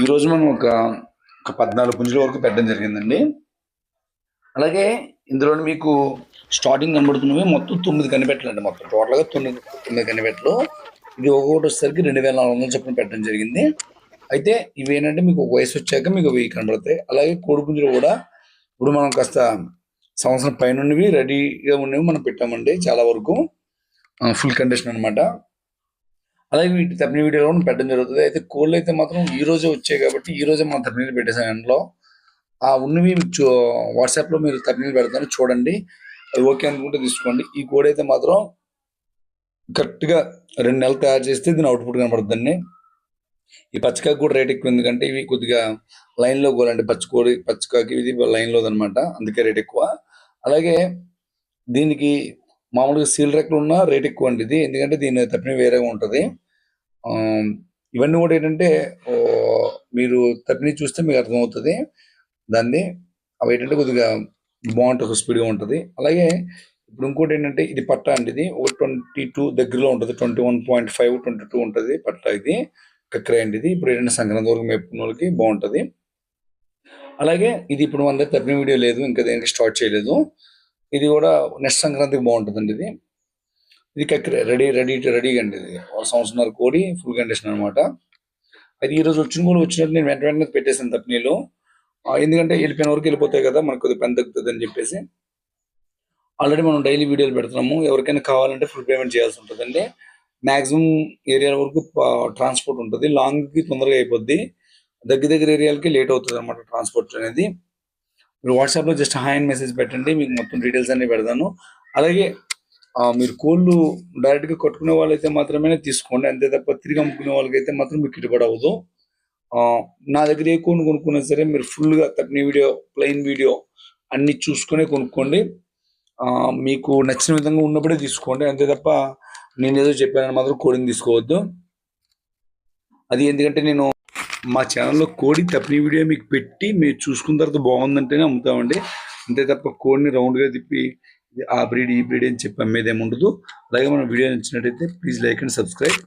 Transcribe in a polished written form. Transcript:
ఈరోజు మనం ఒక 14 పుంజుల వరకు పెట్టడం జరిగిందండి. అలాగే ఇందులో మీకు స్టార్టింగ్ కనబడుతున్నవి మొత్తం 9 కనిపెట్టలండి. మొత్తం టోటల్‌గా 9 కనిపెట్టలు. ఇది ఒక్కొక్కటి వచ్చేసరికి 2400 చొప్పున పెట్టడం జరిగింది. అయితే ఇవేంటంటే మీకు ఒక వయసు వచ్చాక మీకు 1000 కనబడతాయి. అలాగే కోడిపుంజులు కూడా ఇప్పుడు మనం కాస్త సంవత్సరం పైనున్నవి రెడీగా ఉన్నవి మనం పెట్టామండి చాలా వరకు. ఫుల్ కండిషన్ అనమాట. అలాగే వీటి తప్పిన వీడియోలో కూడా పెట్టడం జరుగుతుంది. అయితే కోళ్ళు అయితే మాత్రం ఈ రోజే వచ్చాయి కాబట్టి ఈ రోజే మనం తప్పినీళ్ళు పెట్టేసాం ఎండలో. ఆ ఉన్నవి వాట్సాప్లో మీరు తప్పినీళ్ళు పెడతాను చూడండి. అది ఓకే అనుకుంటే తీసుకోండి. ఈ కోడి అయితే మాత్రం కరెక్ట్గా 2 నెలలు తయారు చేస్తే దీని అవుట్పుట్ కనపడుతుందండి. ఈ పచ్చకాకి కూడా రేట్ ఎక్కువ, ఎందుకంటే ఇవి కొద్దిగా లైన్లో కోలండి. పచ్చకాకి ఇది లైన్లో అనమాట, అందుకే రేట్ ఎక్కువ. అలాగే దీనికి మామూలుగా సీల్ రెక్కలు ఉన్న రేట్ ఎక్కువ అండి ఇది, ఎందుకంటే దీని తప్పిన వేరేగా ఉంటుంది. ఇవన్నీ కూడా ఏంటంటే మీరు తప్పిని చూస్తే మీకు అర్థమవుతుంది దాన్ని. అవి ఏంటంటే కొద్దిగా బాగుంటుంది, స్పీడ్గా ఉంటుంది. అలాగే ఇప్పుడు ఇంకోటి ఏంటంటే ఇది పట్ట అండి. ఇది ఒక 22 దగ్గరలో ఉంటుంది, 21.5 22 ఉంటుంది పట్ట. ఇది కక్కరే అండి. ఇది ఇప్పుడు ఏంటంటే సంక్రాంతి వరకు మేపుకున్న వాళ్ళకి బాగుంటుంది. అలాగే ఇది ఇప్పుడు మన దగ్గర తప్పిన వీడియో లేదు, ఇంకా దేనికి స్టార్ట్ చేయలేదు. ఇది కూడా నెక్స్ట్ సంక్రాంతికి బాగుంటుందండి. ఇది కక్కరే రెడీగా అండి. ఇది సంవత్సరాల కోడి ఫుల్ కండిషన్ అనమాట. అయితే ఈరోజు వచ్చినట్టు నేను వెంటనే పెట్టేసాను తప్పినీళ్ళు. ఎందుకంటే వెళ్ళిపోయిన వరకు వెళ్ళిపోతాయి కదా, మనకు కొద్దిగా పని తగ్గుతుంది అని చెప్పేసి. ఆల్రెడీ మనం డైలీ వీడియోలు పెడుతున్నాము. ఎవరికైనా కావాలంటే ఫుల్ పేమెంట్ చేయాల్సి ఉంటుందండి. మ్యాక్సిమం ఏరియాల వరకు ట్రాన్స్పోర్ట్ ఉంటుంది. లాంగ్కి తొందరగా అయిపోద్ది, దగ్గర ఏరియాలకి లేట్ అవుతుంది అనమాట ట్రాన్స్పోర్ట్ అనేది. మీరు వాట్సాప్లో జస్ట్ హాయ్ అని మెసేజ్ పెట్టండి, మీకు మొత్తం డీటెయిల్స్ అన్ని పెడతాను. అలాగే మీరు కోళ్ళు డైరెక్ట్గా కట్టుకునే వాళ్ళైతే మాత్రమే తీసుకోండి, అంతే తప్ప తిరిగి అమ్ముకునే వాళ్ళకైతే మాత్రం మీకు గిట్టుబడి అవ్వదు. నా దగ్గర ఏ కోడిని కొనుక్కున్నా సరే మీరు ఫుల్గా తప్పిన వీడియో, ప్లెయిన్ వీడియో అన్ని చూసుకునే కొనుక్కోండి. మీకు నచ్చిన విధంగా ఉన్నప్పుడే తీసుకోండి, అంతే తప్ప నేను ఏదో చెప్పానని మాత్రం కోడిని తీసుకోవద్దు. అది ఎందుకంటే నేను మా ఛానల్లో కోడి తప్పిన వీడియో మీకు పెట్టి మీరు చూసుకున్న తర్వాత బాగుందంటేనే అమ్ముతామండి, అంతే తప్ప కోడిని రౌండ్గా తిప్పి ఆ బ్రీడ్ ఈ బ్రీడ్ అని చెప్పి అమ్మేదేమి ఉండదు. అలాగే మన వీడియో నచ్చినట్టయితే ప్లీజ్ లైక్ అండ్ సబ్స్క్రైబ్.